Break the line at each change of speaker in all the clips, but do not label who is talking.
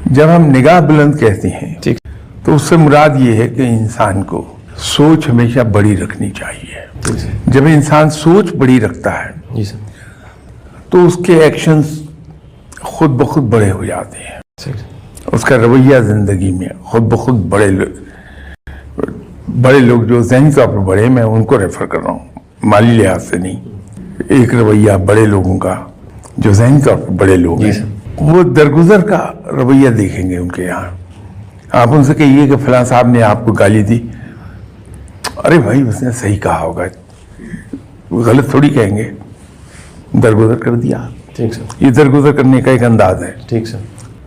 جب ہم نگاہ بلند کہتے ہیں تو اس سے مراد یہ ہے کہ انسان کو سوچ ہمیشہ بڑی رکھنی چاہیے. جب انسان سوچ بڑی رکھتا ہے تو اس کے ایکشنز خود بخود بڑے ہو جاتے ہیں. اس کا رویہ زندگی میں خود بخود بڑے لوگ جو ذہنی طور پر بڑے، میں ان کو ریفر کر رہا ہوں، مالی لحاظ سے نہیں. ایک رویہ بڑے لوگوں کا جو ذہنی طور پر بڑے لوگ ہیں، وہ درگزر کا رویہ دیکھیں گے ان کے یہاں. آپ ان سے کہیے کہ فلاں صاحب نے آپ کو گالی دی، ارے بھائی اس نے صحیح کہا ہوگا، غلط تھوڑی کہیں گے، درگزر کر دیا. یہ درگزر کرنے کا ایک انداز ہے.
ٹھیک سر.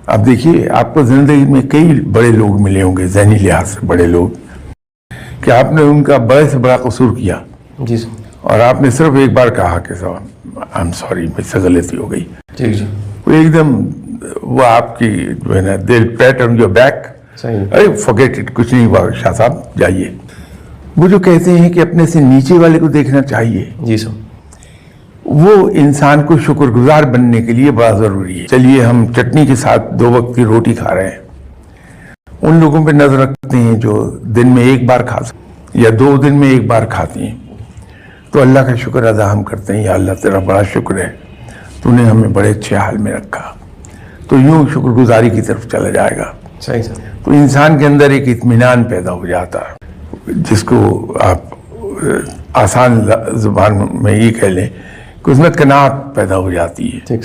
اب دیکھیے آپ کو زندگی میں کئی بڑے لوگ ملے ہوں گے ذہنی لحاظ سے بڑے لوگ، کہ آپ نے ان کا بڑے سے بڑا قصور کیا اور آپ نے صرف ایک بار کہا کہ آئی ایم سوری، مجھ سے غلطی ہو گئی. وہ ایک دم وہ آپ کی جو ہے نا دل پیٹ آن یور بیک، ارے forget it، کچھ نہیں ہوا شاہ صاحب جائیے. وہ جو کہتے ہیں کہ اپنے سے نیچے والے کو دیکھنا چاہیے، وہ انسان کو شکر گزار بننے کے لیے بڑا ضروری ہے. چلیے ہم چٹنی کے ساتھ 2 وقت کی روٹی کھا رہے ہیں، ان لوگوں پہ نظر رکھتے ہیں جو دن میں ایک بار کھا سکتے یا 2 دن میں ایک بار کھاتی ہیں، تو اللہ کا شکر ادا ہم کرتے ہیں، یا اللہ تیرا بڑا شکر ہے، تو نے ہمیں بڑے اچھے حال میں رکھا. تو یوں شکر گزاری کی طرف چلا جائے گا. تو انسان کے اندر ایک اطمینان پیدا ہو جاتا ہے، جس کو آپ آسان زبان میں یہ کہہ لیں کہ اس میں قناعت پیدا ہو جاتی ہے.